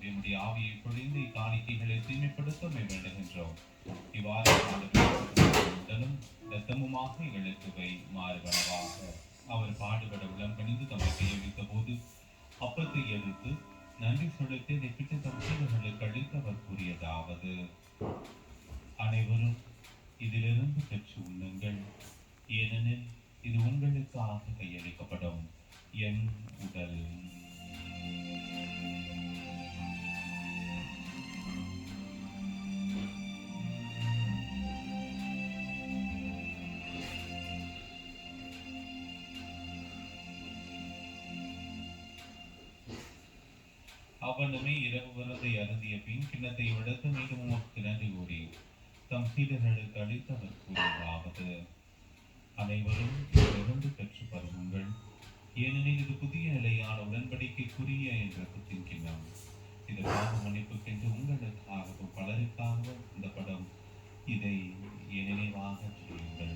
என்னுடைய ஆவியை பொழிந்து இக்காணிக்கைகளை தூய்மைப்படுத்த வேண்டுகின்றோம். இவ்வாறு உடலும் இரத்தமுமாக எங்களுக்கு மாறுவனவாக. அவர் பாடுபட உளம் கணிந்து தம்மை கையளித்த போது அப்பத்தை எடுத்து நன்றி செலுத்தி இதை பிட்டு தம் சீடர்களுக்கு அளித்து அவர் கூறியதாவது: அனைவரும் இதிலிருந்து பெற்று உண்ணுங்கள், ஏனெனில் இது உங்களுக்காக கையளிக்கப்படும் என் உடல். அவனுமே இரவு விருந்தை அருந்திய பின் கிண்ணத்தை எடுத்து மீண்டும் உமக்கு நன்றி கூறி தம் சீடர்களுக்கு அளித்து அவர் கூறியதாவது: அனைவரும் இதிலிருந்து பெற்று பருகுங்கள், ஏனெனில் இது புதிய நிலையான உடன்படிக்கைக்குரிய என்ற குத்தின் கிண்ணம். இது பாவ மன்னிப்புக்கென்று உங்களுக்காகவும் பலருக்காகவும் இந்த படம். இதை என் நினைவாக செய்யுங்கள்.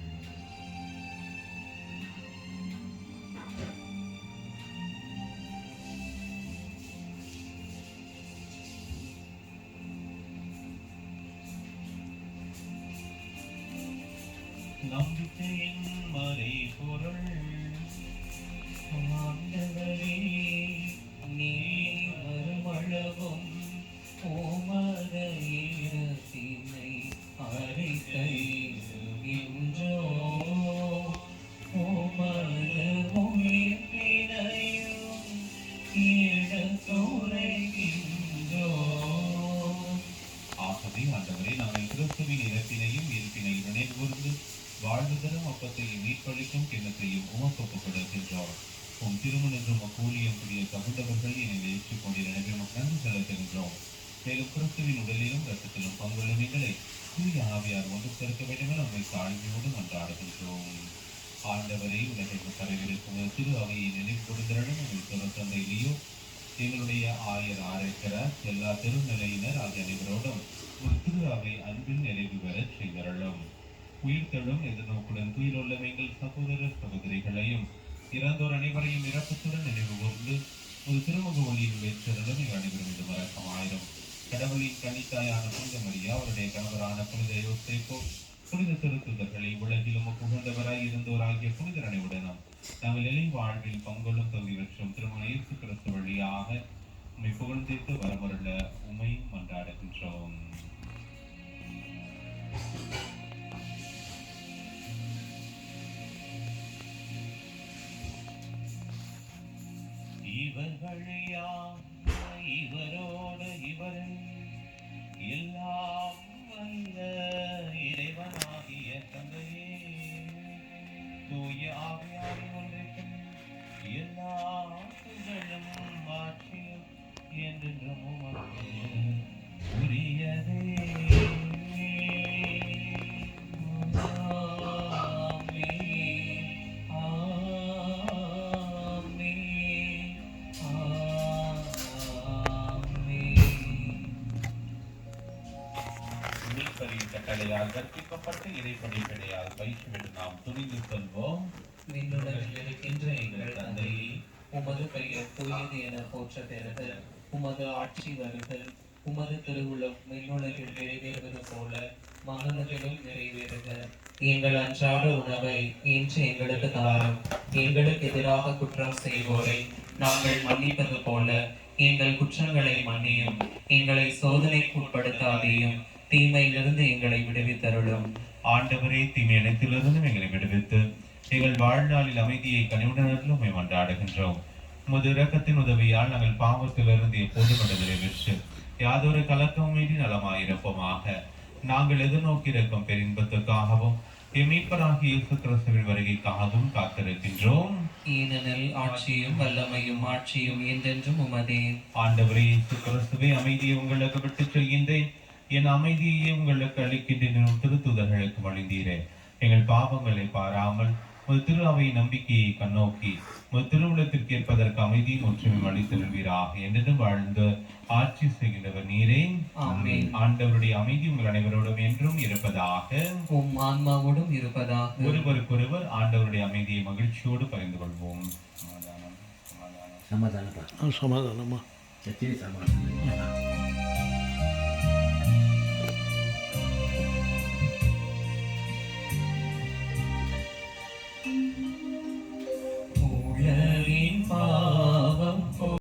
நம்பிக்கையின் மறை பொருள் ஆண்டவரே, நீர் வருமளவும் உமது இரத்தினை அறிக்கையிடுகின்றோம். உமது உயிர்ப்பினையும் எடுத்துரைக்கின்றோம். ஆகவே ஆண்டவரே, நாங்கள் கிறிஸ்துவின் இரத்தினையும் இருப்பினையும் நினைவுகூர்ந்து வாழ்வு தரும் அப்பத்தையும் மீட்பளிக்கும் கிண்ணத்தையும் உமக்கு ஒப்புக்கொடுக்கின்றோம். உம் திருமணம் கூலியம் புரிய தகுந்தவர்கள் என்னை ஏற்றுக்கொண்டிருந்த எனவே நன்றி செலுத்துகின்றோம். மேலும் கிறிஸ்துவின் உடலிலும் ரத்தத்திலும் பங்குள்ள எங்களை தூய ஆவியார் ஒன்று சேர்க்க வேண்டும் என உண்மை தாழ்மையோடு மன்றாடுகின்றோம். ஆண்டவரை உலகிற்கு பரவிருக்கும் திரு அவையை நினைவு கொடுத்தருடன் உங்கள் திரு தந்தையிலேயோ எங்களுடைய ஆயர் ஆரைக்கிறார் எல்லா திருநிலையினர் ஆகிய அனைவரோடும் ஒரு திரு அவை அன்பில் நிறைவு பெற செய்தருளும். உயிர்த்தெழும் எதிர்நோக்குடன் துயிலுள்ள எங்கள் சகோதர சகோதரிகளையும் இறந்தோர் அனைவரையும் இறப்பத்துடன் நினைவு கூர்ந்து ஒரு திருமுக ஒளியில் வேற்றருளும் எங்கள் அனைவரும் இது மறக்கமாயிரும். கடவுளின் கனித்தாயான புனித மரியா, அவருடைய கணவரான புனித யோசேப்பு, புனித திருத்துதர்களை உலகிலும் புகழ்ந்தவராய் இருந்தோராகிய புனிதர் அனைவுடனும் நாங்கள் நிலை வாழ்வில் பங்கொள்ளும் தகுதி பெற்றும் திருமண இயேசு கிறிஸ்து வழியாக உம்மை புகழ்ந்திட்டு வரமருள உம்மை மன்றாடுகின்றோம். இவர் வழியாக இவரோடு இவரை எல்லாம் வல்ல இறைவனாகிய தந்தையே, தூய ஆவியாரின் ஒன்றிற்கும் எல்லா புகழும் மாற்றியும் என்றென்றும் உமக்கு உரியதே. கட்டளையால் கற்பிக்கப்பட்டு இறைப்படிப்படையால் பயிற்சி பெற்று நாம் துணிந்து சொல்வோம்: விண்ணுலகில் இருக்கின்ற எங்கள் தந்தையே, உமது பெயர் தூயது என போற்ற பெறுக. உமது ஆட்சி வருக. உமது திருவுளம் விண்ணுலகில் நிறைவேறுவது போல மண்ணுலகிலும் நிறைவேறுக. எங்கள் அன்றாட உணவை இன்று எங்களுக்கு தாரும். எங்களுக்கு எதிராக குற்றம் செய்வோரை நாங்கள் மன்னிப்பது போல எங்கள் குற்றங்களை மன்னியும். எங்களை சோதனைக்கு உட்படுத்தாதேயும், தீமையிலிருந்து எங்களை விடுவித்தருளும். ஆண்டவரே, தீமை அனைத்திலிருந்து எங்களை விடுவித்து எங்கள் வாழ்நாளில் அமைதியை கனிவுடன் உம்மை மன்றாடுகின்றோம். உமது இரக்கத்தின் உதவியால் நாங்கள் பாவத்திலிருந்து எப்போதும் விடுதலை பெற்று யாதொரு கலக்கமின்றி நலமாயிருப்போமாக. நாங்கள் எதிர்நோக்கி இருக்கும் பெரின்பத்துக்காகவும் மீட்பராகிய இயேசு கிறிஸ்துவின் வருகைக்காகவும் காத்திருக்கின்றோம். ஏனெனில் ஆட்சியும் வல்லமையும் ஆட்சியும் என்றென்றும் உமதே. ஆண்டவரே இயேசு கிறிஸ்துவே, அமைதியை உங்களுக்கு விட்டுச் செல்கின்றேன், என் அமைதியை உங்களுக்கு அளிக்கின்றேன் திருத்துதர்களுக்கு வழிந்தீரே. எங்கள் பாவங்களை பாராமல் ஒரு திரு அவை நம்பிக்கையை கண்ணோக்கி ஒரு திருவுளத்திற்கு ஏற்பதற்கு அமைதியும் ஒற்றுமையும் அளித்திருவீராக. என்று வாழ்ந்து ஆட்சி செய்கின்றவர் நீரே. ஆமென். ஆண்டவருடைய அமைதி உங்கள் அனைவரோடும் என்றும் இருப்பதாக. உம் ஆன்மாவோடும் இருப்பதாக. ஒருவருக்கொருவர் ஆண்டவருடைய அமைதியை மகிழ்ச்சியோடு பகிர்ந்து கொள்வோம். சமாதானமா